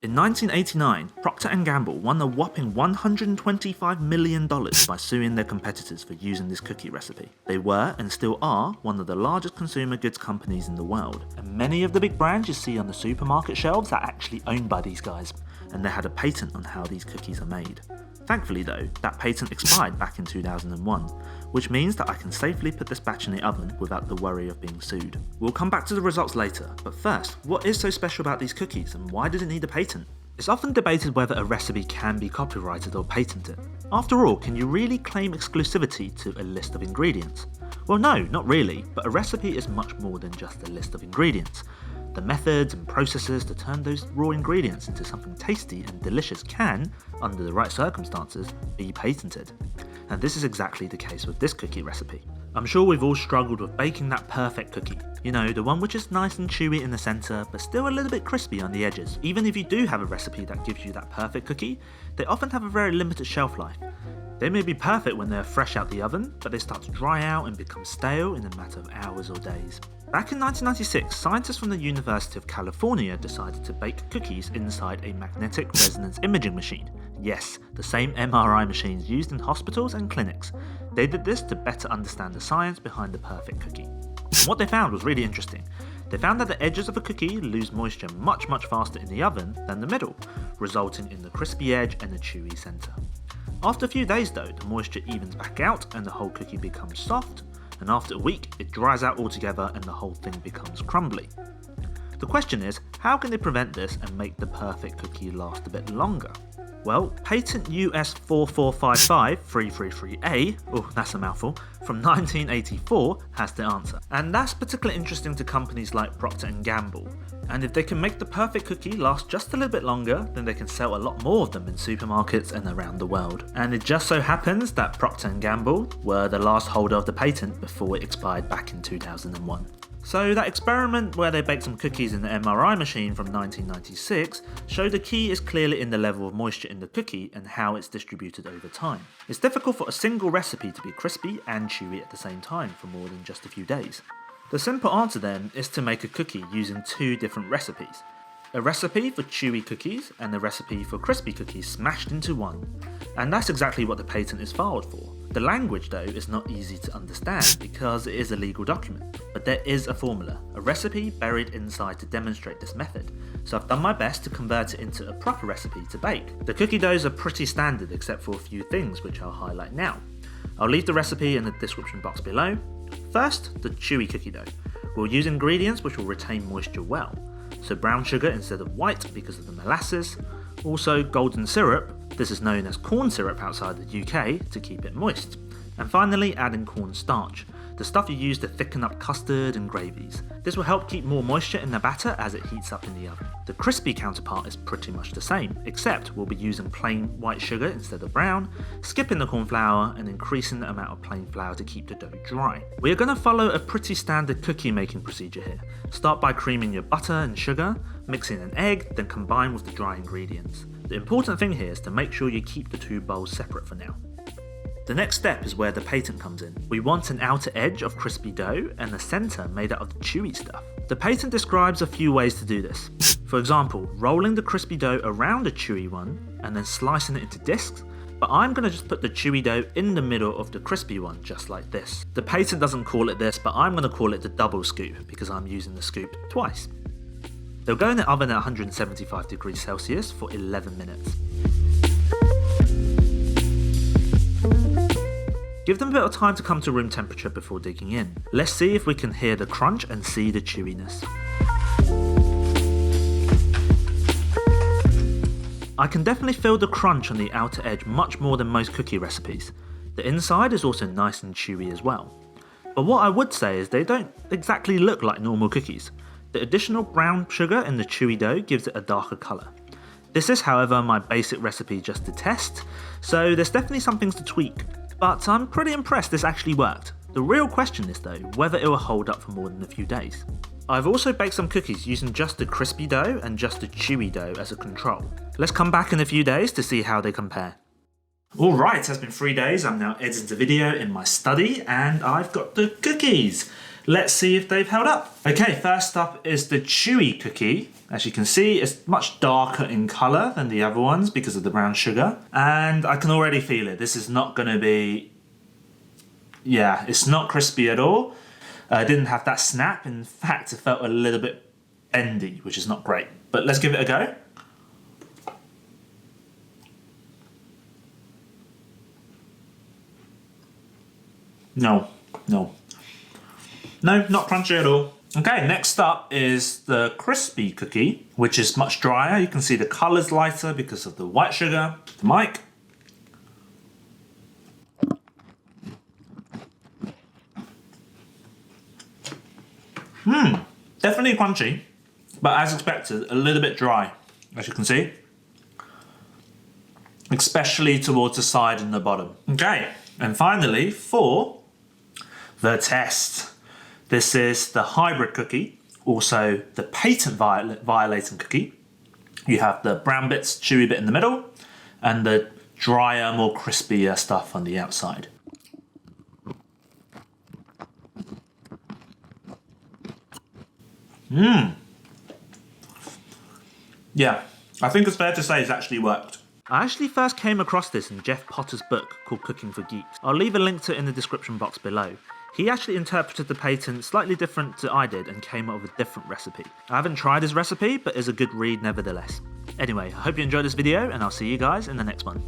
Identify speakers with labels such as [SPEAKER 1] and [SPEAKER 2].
[SPEAKER 1] In 1989, Procter & Gamble won a whopping $125 million by suing their competitors for using this cookie recipe. They were, and still are, one of the largest consumer goods companies in the world, and many of the big brands you see on the supermarket shelves are actually owned by these guys, and they had a patent on how these cookies are made. Thankfully though, that patent expired back in 2001, which means that I can safely put this batch in the oven without the worry of being sued. We'll come back to the results later, but first, what is so special about these cookies and why did it need a patent? It's often debated whether a recipe can be copyrighted or patented. After all, can you really claim exclusivity to a list of ingredients? Well no, not really, but a recipe is much more than just a list of ingredients. The methods and processes to turn those raw ingredients into something tasty and delicious can, under the right circumstances, be patented. And this is exactly the case with this cookie recipe. I'm sure we've all struggled with baking that perfect cookie. You know, the one which is nice and chewy in the centre, but still a little bit crispy on the edges. Even if you do have a recipe that gives you that perfect cookie, they often have a very limited shelf life. They may be perfect when they're fresh out the oven, but they start to dry out and become stale in a matter of hours or days. Back in 1996, scientists from the University of California decided to bake cookies inside a magnetic resonance imaging machine. Yes, the same MRI machines used in hospitals and clinics. They did this to better understand the science behind the perfect cookie. And what they found was really interesting. They found that the edges of a cookie lose moisture much faster in the oven than the middle, resulting in the crispy edge and the chewy centre. After a few days though, the moisture evens back out and the whole cookie becomes soft, and after a week it dries out altogether and the whole thing becomes crumbly. The question is, how can they prevent this and make the perfect cookie last a bit longer? Well, patent US 4455333A, oh that's a mouthful, from 1984 has the answer. And that's particularly interesting to companies like Procter & Gamble. And if they can make the perfect cookie last just a little bit longer, then they can sell a lot more of them in supermarkets and around the world. And it just so happens that Procter & Gamble were the last holder of the patent before it expired back in 2001. So that experiment where they baked some cookies in the MRI machine from 1996 showed the key is clearly in the level of moisture in the cookie and how it's distributed over time. It's difficult for a single recipe to be crispy and chewy at the same time for more than just a few days. The simple answer then is to make a cookie using two different recipes. A recipe for chewy cookies and a recipe for crispy cookies smashed into one. And that's exactly what the patent is filed for. The language though is not easy to understand because it is a legal document, but there is a formula, a recipe buried inside to demonstrate this method, so I've done my best to convert it into a proper recipe to bake. The cookie doughs are pretty standard except for a few things which I'll highlight now. I'll leave the recipe in the description box below. First, the chewy cookie dough. We'll use ingredients which will retain moisture well, so brown sugar instead of white because of the molasses, also golden syrup, this is known as corn syrup outside the UK, to keep it moist. And finally adding corn starch, the stuff you use to thicken up custard and gravies. This will help keep more moisture in the batter as it heats up in the oven. The crispy counterpart is pretty much the same, except we'll be using plain white sugar instead of brown, skipping the corn flour and increasing the amount of plain flour to keep the dough dry. We are going to follow a pretty standard cookie making procedure here. Start by creaming your butter and sugar, mix in an egg, then combine with the dry ingredients. The important thing here is to make sure you keep the two bowls separate for now. The next step is where the patent comes in. We want an outer edge of crispy dough and a centre made out of the chewy stuff. The patent describes a few ways to do this. For example, rolling the crispy dough around a chewy one and then slicing it into discs, but I'm going to just put the chewy dough in the middle of the crispy one just like this. The patent doesn't call it this, but I'm going to call it the double scoop because I'm using the scoop twice. They'll go in the oven at 175 degrees Celsius for 11 minutes. Give them a bit of time to come to room temperature before digging in. Let's see if we can hear the crunch and see the chewiness. I can definitely feel the crunch on the outer edge much more than most cookie recipes. The inside is also nice and chewy as well. But what I would say is they don't exactly look like normal cookies. The additional brown sugar in the chewy dough gives it a darker colour. This is however my basic recipe just to test, so there's definitely some things to tweak. But I'm pretty impressed this actually worked. The real question is though, whether it will hold up for more than a few days. I've also baked some cookies using just the crispy dough and just the chewy dough as a control. Let's come back in a few days to see how they compare. Alright, it has been 3 days, I'm now editing the video in my study and I've got the cookies. Let's see if they've held up. Okay, first up is the chewy cookie. As you can see, it's much darker in colour than the other ones because of the brown sugar. And I can already feel it. This is not going to be... Yeah, it's not crispy at all. It didn't have that snap. In fact, it felt a little bit bendy, which is not great. But let's give it a go. No, not crunchy at all. Okay, next up is the crispy cookie, which is much drier. You can see the colour's lighter because of the white sugar. The mic. Definitely crunchy, but as expected, a little bit dry, as you can see. Especially towards the side and the bottom. Okay, and finally, for the test. This is the hybrid cookie, also the patent violating cookie. You have the brown bits, chewy bit in the middle, and the drier, more crispier stuff on the outside. Yeah, I think it's fair to say it's actually worked. I actually first came across this in Jeff Potter's book called Cooking for Geeks. I'll leave a link to it in the description box below. He actually interpreted the patent slightly different to I did and came up with a different recipe. I haven't tried his recipe, but it's a good read nevertheless. Anyway, I hope you enjoyed this video and I'll see you guys in the next one.